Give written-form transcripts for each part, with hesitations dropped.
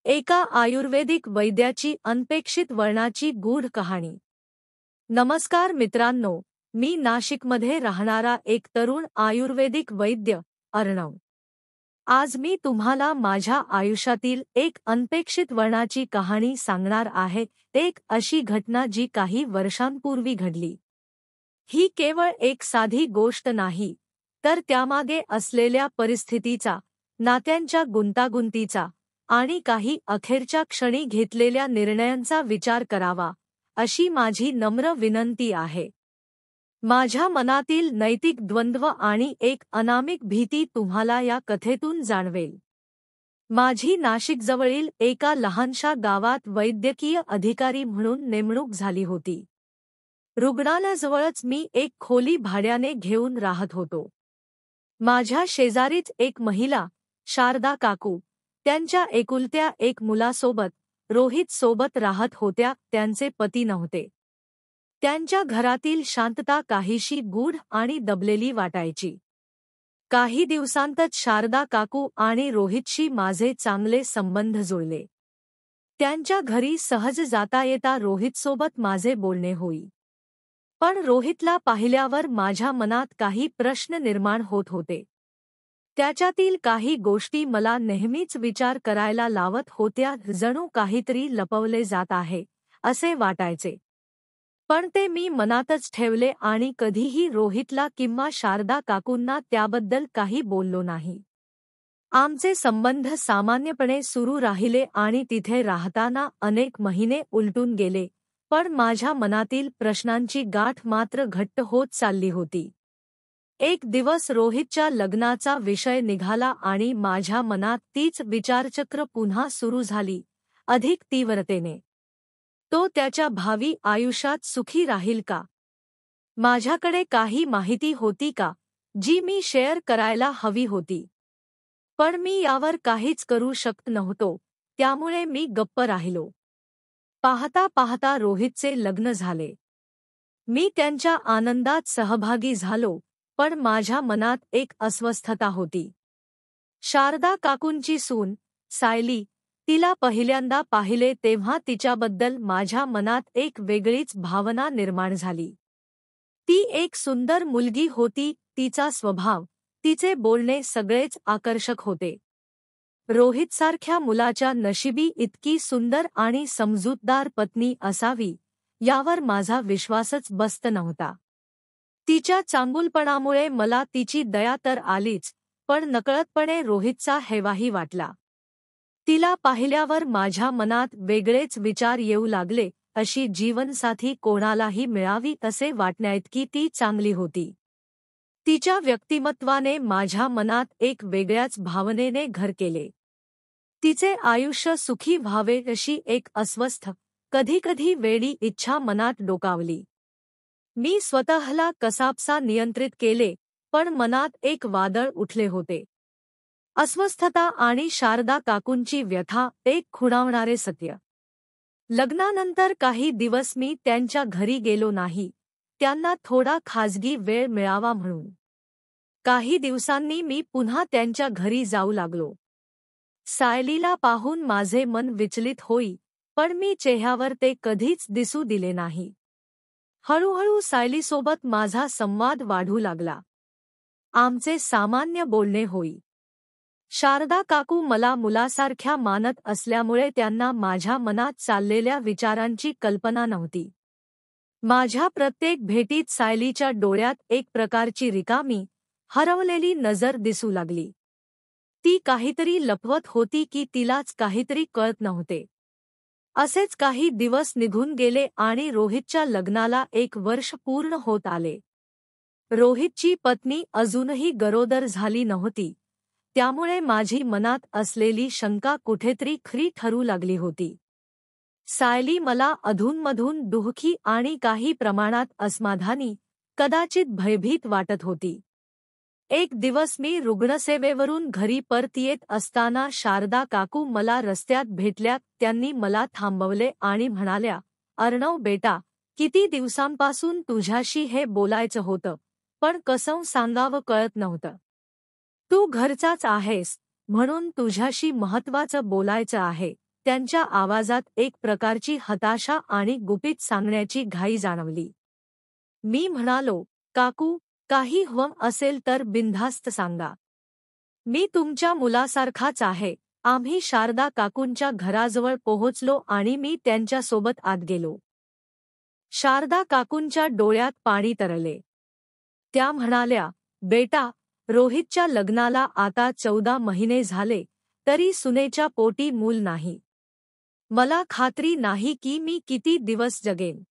एका आयुर्वेदिक वैद्याची अनपेक्षित वळणाची गूढ कहाणी। नमस्कार मित्रांनो, मी नाशिकमध्ये राहणारा एक तरुण आयुर्वेदिक वैद्य अर्णव। आज मी तुम्हाला माझ्या आयुष्यातील एक अनपेक्षित वळणाची कहाणी सांगणार आहे। एक अशी घटना जी काही वर्षांपूर्वी घडली। ही केवळ एक साधी गोष्ट नाही, तर त्यामागे असलेल्या परिस्थितीचा, नात्यांच्या गुंतागुंतीचा आणि काही अखेरच्या क्षणी घेतलेल्या निर्णयांचा विचार करावा, अशी माझी नम्र विनंती आहे। माझ्या मनातील नैतिक द्वंद्व आणि एक अनामिक भीती तुम्हाला या कथेतून जाणवेल। माझी नाशिकजवळील एका लहानशा गावात वैद्यकीय अधिकारी म्हणून नेमणूक झाली होती। रुग्णालयाजवळच मी एक खोली भाड्याने घेऊन राहत होतो। माझ्या शेजारीच एक महिला, शारदा काकू, त्यांच्या एकुलत्या एक मुलासोबत, रोहित सोबत राहत होत्या। त्यांचे पती नव्हते। त्यांच्या घरातील शांतता काहीशी गूढ आणि दबलेली वाटायची। काही दिवसांतच शारदा काकू आणि रोहितशी माझे चांगले संबंध जुळले। त्यांच्या घरी सहज जाता येता रोहितसोबत माझे बोलणे होई। पण रोहितला पाहिल्यावर माझ्या मनात काही प्रश्न निर्माण होत होते। त्याच्यातील काही गोष्टी मला नेहमीच विचार करायला लावत होत्या, जणू काहीतरी लपवले जात आहे असे वाटायचे। पण ते मी मनातच ठेवले आणि कधीही रोहितला किंवा शारदा काकूंना त्याबद्दल काही बोललो नाही। आमचे संबंध सामान्यपणे सुरू राहिले आणि तिथे राहताना अनेक महिने उलटून गेले, पण माझ्या मनातील प्रश्नांची गाठ मात्र घट्ट होत चालली होती। एक दिवस रोहितच्या लग्नाचा विषय निघाला आणि माझ्या मनात तीच विचारचक्र पुन्हा सुरू झाली, अधिक तीव्रतेने। तो त्याच्या भावी आयुष्यात सुखी राहील का? माझ्याकडे काही माहिती होती का, जी मी शेअर करायला हवी होती? पण मी यावर काहीच करू शकत नव्हतो, त्यामुळे मी गप्प राहिलो। पाहता पाहता रोहितचे लग्न झाले। मी त्यांच्या आनंदात सहभागी झालो, पण माझ्या मनात एक अस्वस्थता होती। शारदा काकूंची सून, सायली, तिला पहिल्यांदा पाहिले तेव्हा तिच्याबद्दल माझ्या मनात एक वेगळीच भावना निर्माण झाली। ती एक सुंदर मुलगी होती, तिचा स्वभाव, तिचे बोलणे सगळेच आकर्षक होते। रोहितसारख्या मुलाच्या नशिबी इतकी सुंदर आणि समजूतदार पत्नी असावी, यावर माझा विश्वासच बसत नव्हता। तिच्या चांगुलपणामुळे मला तिची दया तर आलीच, पण नकळतपणे रोहितचा हेवाही वाटला। तिला पाहिल्यावर माझ्या मनात वेगळेच विचार येऊ लागले, अशी जीवनसाथी कोणालाही मिळावी असे वाटण्याइतकी ती चांगली होती। तिच्या व्यक्तिमत्वाने माझ्या मनात एक वेगळ्याच भावनेने घर केले। तिचे आयुष्य सुखी व्हावे अशी एक अस्वस्थ, कधीकधी वेडी इच्छा मनात डोकावली। मी स्वतःला कसाबसा नियंत्रित केले, पण मनात एक वादळ उठले होते। अस्वस्थता आणि शारदा काकूंची व्यथा, एक खुणावणारे सत्य। लग्नानंतर काही दिवस मी त्यांच्या घरी गेलो नाही, त्यांना थोडा खाजगी वेळ मिळावा म्हणून। काही दिवसांनी मी पुन्हा त्यांच्या घरी जाऊ लागलो। सायलीला पाहून माझे मन विचलित होई, पण मी चेहऱ्यावर ते कधीच दिसू दिले नाही। हळूहळू सायलीसोबत माझा संवाद वाढू लागला। आमचे सामान्य बोलणे होई। शारदा काकू मला मुलासारख्या मानत असल्यामुळे त्यांना माझ्या मनात चाललेल्या विचारांची कल्पना नव्हती। माझ्या प्रत्येक भेटीत सायलीच्या डोळ्यात एक प्रकारची रिकामी, हरवलेली नजर दिसू लागली। ती काहीतरी लपवत होती की तिलाच काहीतरी कळत नव्हते। असेच काही दिवस निघून गेले आणि रोहितच्या लग्नाला 1 वर्ष पूर्ण होत आले। रोहितची पत्नी अजूनही गरोदर झाली नव्हती, त्यामुळे माझी मनात असलेली शंका कुठेतरी खरी ठरू लागली होती। सायली मला अधूनमधून दुःखी आणि काही प्रमाणात असमाधानी, कदाचित भयभीत वाटत होती। एक दिवस मी रुग्णसेवेवरून घरी परत येत असताना शारदा काकू मला रस्त्यात भेटल्या। त्यांनी मला थांबवले आणि म्हणाल्या, अर्णव बेटा, किती दिवसांपासून तुझ्याशी हे बोलायचं होतं, पण कसं सांगावं कळत नव्हतं। तू घरचाच आहेस, म्हणून तुझ्याशी महत्त्वाचं बोलायचं आहे, त्यांच्या आवाजात एक प्रकारची हताशा आणि गुपित सांगण्याची घाई जाणवली. मी म्हणालो, काकू, काही हवं असेल तर बिनधास्त सांगा. मी तुमच्या मुलासारखाच आहे. आम्ही शारदा काकूंच्या घराजवळ पोहोचलो आणि मी त्यांच्यासोबत आत गेलो. शारदा काकूंच्या डोळ्यात पाणी तरळले. त्या म्हणाल्या, बेटा, रोहितच्या लग्नाला आता 14 महिने झाले, तरी सुनेच्या पोटी मूल नाही. मला खात्री नाही की मी किती दिवस जगेन.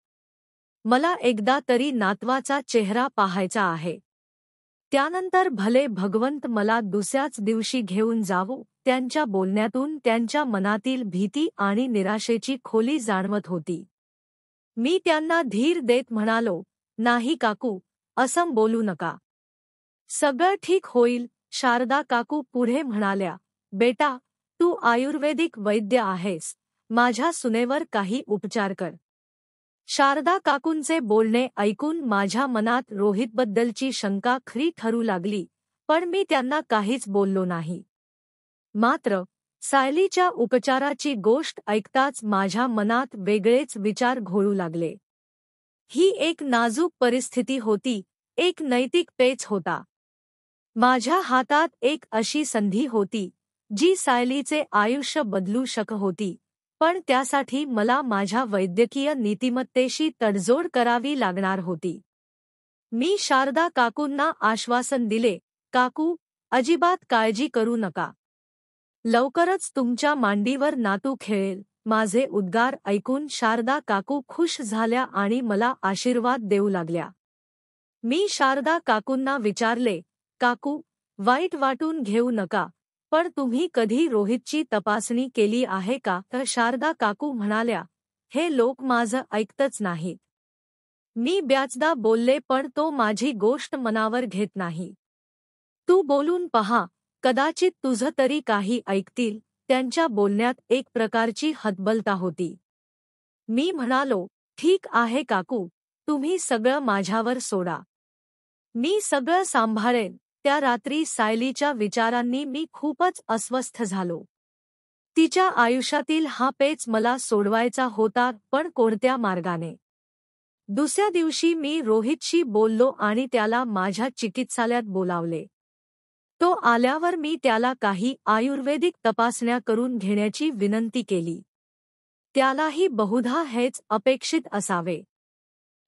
मला एकदा तरी नातवाचा चेहरा पाहायचा आहे. त्यानंतर भले भगवंत मला दुसऱ्याच दिवशी घेऊन जावो. त्यांच्या बोलण्यातून त्यांच्या मनातील भीती आणि निराशेची खोली जाणवत होती. मी त्यांना धीर देत म्हणालो, नाही काकू, असं बोलू नका. सगळं ठीक होईल. शारदा काकू पुढे म्हणाल्या, बेटा, तू आयुर्वेदिक वैद्य आहेस. माझ्या सुनेवर काही उपचार कर. शारदा काकूंचे बोलणे ऐकून माझ्या मनात रोहितबद्दलची शंका खरी ठरू लागली, पण मी त्यांना काहीच बोललो नाही. मात्र सायलीच्या उपचाराची गोष्ट ऐकताच माझ्या मनात वेगळेच विचार घोळू लागले. ही एक नाजूक परिस्थिती होती, एक नैतिक पेच होता. माझ्या हातात एक अशी संधी होती, जी सायलीचे आयुष्य बदलू शकत होती, पण त्यासाठी मला माझ्या वैद्यकीय नीतिमत्तेशी तडजोड करावी लागणार होती. मी शारदा काकूंना आश्वासन दिले, काकू, अजिबात काळजी करू नका. लवकरच तुमच्या मांडीवर नातू खेळेल. माझे उद्गार ऐकून शारदा काकू खुश झाल्या आणि मला आशीर्वाद देऊ लागल्या. मी शारदा काकूंना विचारले, काकू, वाईट वाटून घेऊ नका, पण तुम्ही कधी रोहितची तपासणी केली आहे का? तर शारदा काकू म्हणाल्या, हे लोक माझं ऐकतच नाहीत. मी बऱ्याचदा बोलले पण तो माझी गोष्ट मनावर घेत नाही. तू बोलून पहा, कदाचित तुझं तरी काही ऐकतील. त्यांच्या बोलण्यात एक प्रकारची हतबलता होती. मी म्हणालो, ठीक आहे काकू, तुम्ही सगळं माझ्यावर सोडा. मी सगळं सांभाळेन. त्या रात्री सायलीच्या विचारांनी मी खूपच अस्वस्थ झालो. तिच्या आयुष्यातील हा पेच मला सोडवायचा होता, पण कोणत्या मार्गाने? दुसऱ्या दिवशी मी रोहितशी बोललो आणि त्याला माझ्या चिकित्सालयात बोलावले. तो आल्यावर मी त्याला काही आयुर्वेदिक तपासण्या करून घेण्याची विनंती केली. त्यालाही बहुधा हेच अपेक्षित असावे.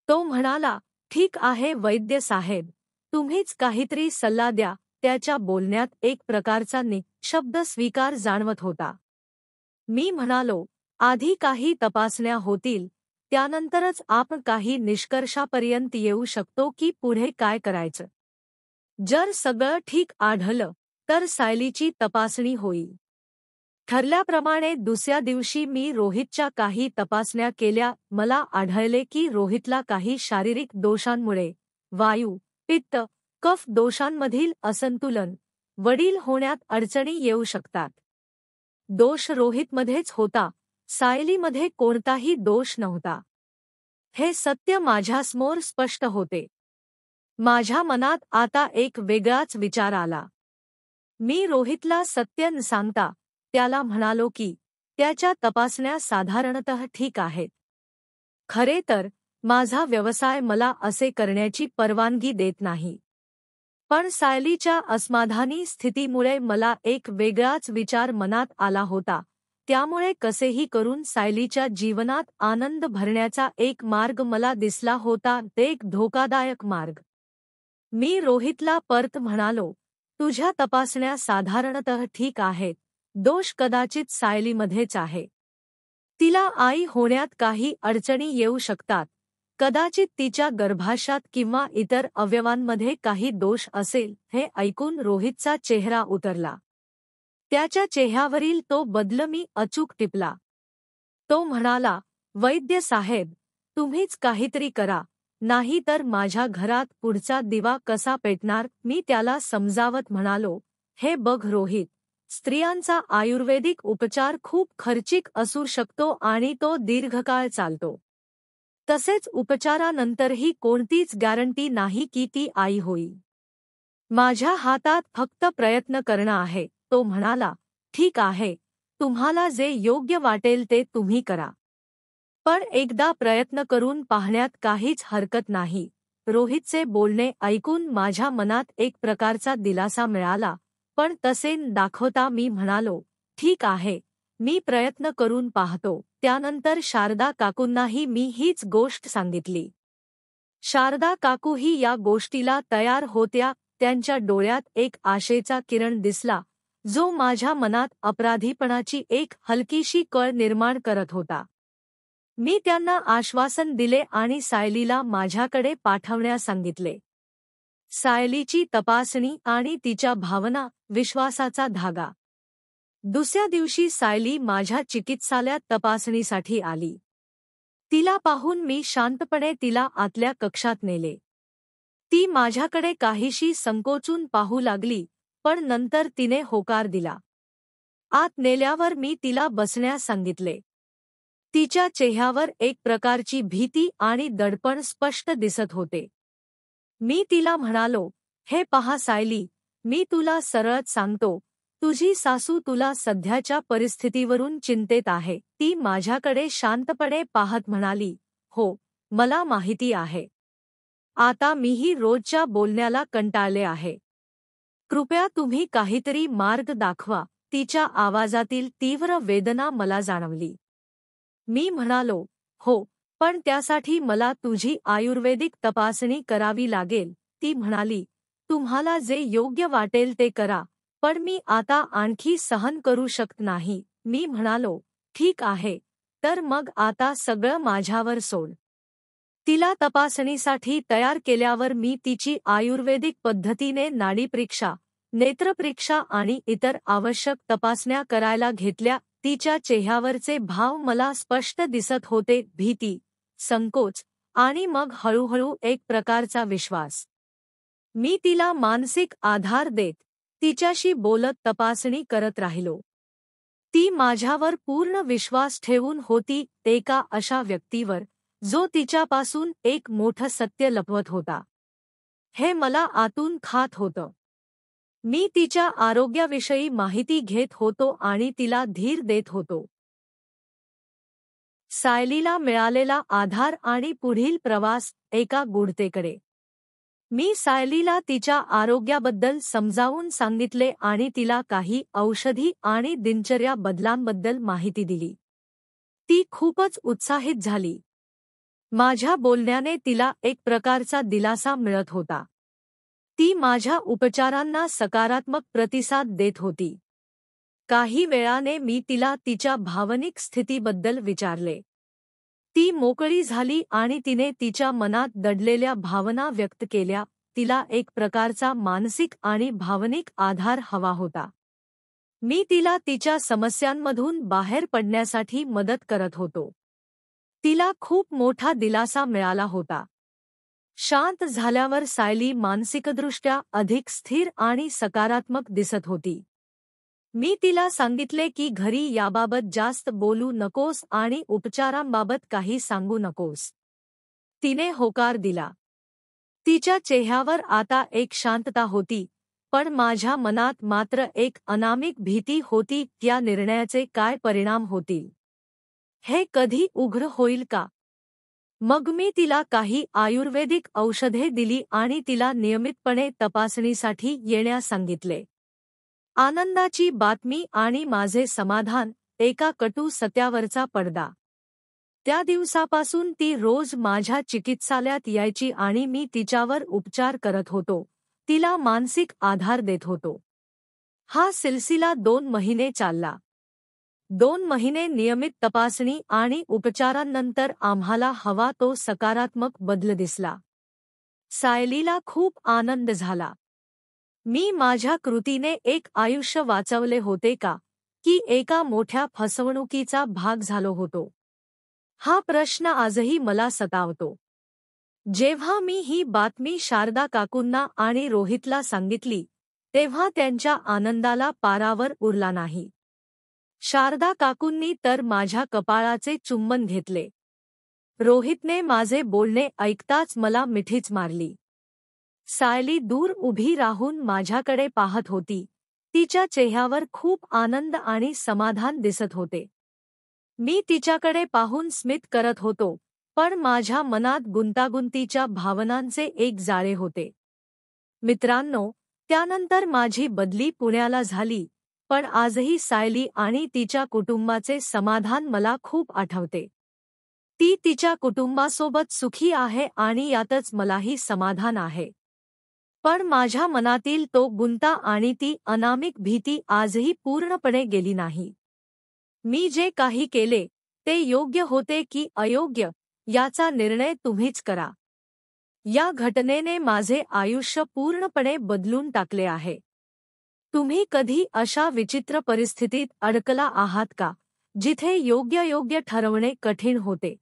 तो म्हणाला, ठीक आहे वैद्य साहेब, तुम्हीच काहीतरी सल्ला द्या. त्याच्या बोलण्यात एक प्रकारचा निःशब्द स्वीकार जाणवत होता. मी म्हणालो, आधी काही तपासण्या होतील, त्यानंतरच आपण काही निष्कर्षापर्यंत येऊ शकतो की पुढे काय करायचं. जर सगळं ठीक आढळलं तर सायलीची तपासणी होईल. ठरल्याप्रमाणे दुसऱ्या दिवशी मी रोहितच्या काही तपासण्या केल्या. मला आढळले की रोहितला काही शारीरिक दोषांमुळे वायू, पित्त, कफ दोषांमधील असंतुलन, वडील होण्यात अडचणी येऊ शकतात. दोष रोहितमध्येच होता, सायलीमध्ये कोणताही दोष नव्हता. हे सत्य माझ्यासमोर स्पष्ट होते. माझ्या मनात आता एक वेगळाच विचार आला. मी रोहितला सत्य न सांगता त्याला म्हणालो की त्याच्या तपासण्या साधारणतः ठीक आहेत. खरे तर माझा व्यवसाय मला असे करण्याची परवानगी देत नाही. पण सायलीच्या असमाधानी स्थितीमुळे मला एक वेगळाच विचार मनात आला होता. त्यामुळे कसेही करून सायलीच्या जीवनात आनंद भरण्याचा एक मार्ग मला दिसला होता, ते एक धोकादायक मार्ग. मी रोहितला परत म्हणालो, तुझ्या तपासण्या साधारणतः ठीक आहेत. दोष कदाचित सायलीमध्येच आहे. तिला आई होण्यात काही अडचणी येऊ शकतात. कदाचित तिच्या गर्भाशयात किंवा इतर अवयवांमध्ये काही दोष असेल. हे ऐकून रोहितचा चेहरा उतरला. त्याच्या चेहऱ्यावरील तो बदल मी अचूक टिपला. तो म्हणाला, वैद्य साहेब, तुम्हीच काहीतरी करा, नाही तर माझ्या घरात पुढचा दिवा कसा पेटणार. मी त्याला समजावत म्हणालो, हे बघ रोहित, स्त्रियांचा आयुर्वेदिक उपचार खूप खर्चिक असू शकतो आणि तो दीर्घकाळ चालतो. तसेच उपचारानंतरही कोणतीच गॅरंटी नाही की ती आई होईल. माझ्या हातात फक्त प्रयत्न करणं आहे. तो म्हणाला, ठीक आहे, तुम्हाला जे योग्य वाटेल ते तुम्ही करा. पण एकदा प्रयत्न करून पाहण्यात काहीच हरकत नाही. रोहितचे बोलणे ऐकून माझ्या मनात एक प्रकारचा दिलासा मिळाला, पण तसे दाखवता मी म्हणालो, ठीक आहे, मी प्रयत्न करून पाहतो. त्यानंतर शारदा काकूंनाही मी हीच गोष्ट सांगितली. शारदा काकूही या गोष्टीला तयार होत्या. त्यांच्या डोळ्यात एक आशेचा किरण दिसला, जो माझ्या मनात अपराधीपणाची एक हलकीशी कळ निर्माण करत होता. मी त्यांना आश्वासन दिले आणि सायलीला माझ्याकडे पाठवण्यास सांगितले. सायलीची तपासणी आणि तिच्या भावना, विश्वासाचा धागा. दुसऱ्या दिवशी सायली माझ्या चिकित्सालयात तपासणीसाठी आली. तिला पाहून मी शांतपणे तिला आतल्या कक्षात नेले. ती माझ्याकडे काहीशी संकोचून पाहू लागली, पण नंतर तिने होकार दिला. आत नेल्यावर मी तिला बसण्यास सांगितले. तिच्या चेहऱ्यावर एक प्रकारची भीती आणि दडपण स्पष्ट दिसत होते. मी तिला म्हणालो, हे पहा सायली, मी तुला सरळच सांगतो, तुझी सासू तुला सध्याच्या परिस्थितीवरून चिंतेत आहे. ती माझ्याकडे शांतपणे पाहत म्हणाली, हो, मला माहिती आहे. आता मीही रोजच्या बोलण्याला कंटाळले आहे. कृपया तुम्ही काहीतरी मार्ग दाखवा. तिच्या आवाजातील तीव्र वेदना मला जाणवली. मी म्हणालो, हो, पण त्यासाठी मला तुझी आयुर्वेदिक तपासणी करावी लागेल. ती म्हणाली, तुम्हाला जे योग्य वाटेल ते करा, पण मी आता आणखी सहन करू शकत नाही. मी म्हणालो, ठीक आहे, तर मग आता सगळं माझ्यावर सोड. तिला तपासणीसाठी तयार केल्यावर मी तिची आयुर्वेदिक पद्धतीने नाडीपरीक्षा, नेत्रपरीक्षा आणि इतर आवश्यक तपासण्या करायला घेतल्या. तिच्या चेहऱ्यावरचे भाव मला स्पष्ट दिसत होते, भीती, संकोच आणि मग हळूहळू एक प्रकारचा विश्वास. मी तिला मानसिक आधार देत, तिच्याशी बोलत तपासणी करत राहिलो. ती माझ्यावर पूर्ण विश्वास ठेवून होती, एका अशा व्यक्तीवर, जो तिच्यापासून एक मोठं सत्य लपवत होता. हे मला आतून खात होतं. मी तिच्या आरोग्याविषयी माहिती घेत होतो आणि तिला धीर देत होतो. सायलीला मिळालेला आधार आणि पुढील प्रवास, एका गूढतेकडे. मी सायलीला तिच्या आरोग्याबद्दल समजावून सांगितले आणि तिला काही औषधी आणि दिनचर्या बदलांबद्दल माहिती दिली. ती खूपच उत्साहित झाली. माझ्या बोलण्याने तिला एक प्रकारचा दिलासा मिळत होता. ती माझ्या उपचारांना सकारात्मक प्रतिसाद देत होती. काही वेळाने मी तिला तिच्या भावनिक स्थितीबद्दल विचारले. ती मोकळी झाली आणि तिने तिच्या मनात दडलेल्या भावना व्यक्त केल्या. तिला एक प्रकारचा मानसिक आणि भावनिक आधार हवा होता. मी तिला तिच्या समस्यांमधून बाहेर पडण्यासाठी मदत करत होतो. तिला खूप मोठा दिलासा मिळाला होता. शांत झाल्यावर सायली मानसिकदृष्ट्या अधिक स्थिर आणि सकारात्मक दिसत होती. मी तिला सांगितले की घरी याबाबत जास्त बोलू नकोस आणि उपचारांबाबत काही सांगू नकोस. तिने होकार दिला. तिच्या चेहऱ्यावर आता एक शांतता होती, पण माझ्या मनात मात्र एक अनामिक भीती होती. या निर्णयाचे काय परिणाम होतील? हे कधी उघड होईल का? मग मी तिला काही आयुर्वेदिक औषधे दिली आणि तिला नियमितपणे तपासणीसाठी येण्यास सांगितले. आनंदाची बातमी आणि माझे समाधान, एका कटू सत्यावरचा पडदा. त्या दिवसापासून ती रोज माझ्या चिकित्सालयात यायची आणि मी तिच्यावर उपचार करत होतो, तिला मानसिक आधार देत होतो. हा सिलसिला 2 महिने चालला. 2 महिने नियमित तपासणी आणि उपचारांनंतर आम्हाला हवा तो सकारात्मक बदल दिसला. सायलीला खूप आनंद झाला. मी माझ्या कृतीने एक आयुष्य वाचवले होते का, की एका मोठ्या फसवणुकीचा भाग झालो होतो? हा प्रश्न आजही मला सतावतो. जेव्हा मी ही बातमी शारदा काकूंना आणि रोहितला सांगितली, तेव्हा त्यांच्या आनंदाला पारावर उरला नाही. शारदा काकूंनी तर माझ्या कपाळाचे चुंबन घेतले. रोहितने माझे बोलणे ऐकताच मला मिठीच मारली. सायली दूर उभी राहून माझ्याकडे पाहत होती, तिच्या चेहऱ्यावर खूप आनंद आणि समाधान दिसत होते. मी तिच्याकडे पाहून स्मित करत होतो, पण माझ्या मनात गुंतागुंतीच्या भावनांचे एक जाळे होते. मित्रांनो, त्यानंतर माझी बदली पुण्याला झाली, पण आजही सायली आणि तिच्या कुटुंबाचे समाधान मला खूप आठवते. ती तिच्या कुटुंबासोबत सुखी आहे आणि यातच मलाही समाधान आहे. पण माझ्या मनातील तो गुंता आणि ती अनामिक भीती आजही पूर्णपणे गेली नाही. मी जे काही केले ते योग्य होते की अयोग्य याचा निर्णय तुम्हीच करा. या घटनेने माझे आयुष्य पूर्णपणे बदलून टाकले आहे. तुम्ही कधी अशा विचित्र परिस्थितीत अडकला आहात का, जिथे योग्य ठरवणे कठीण होते?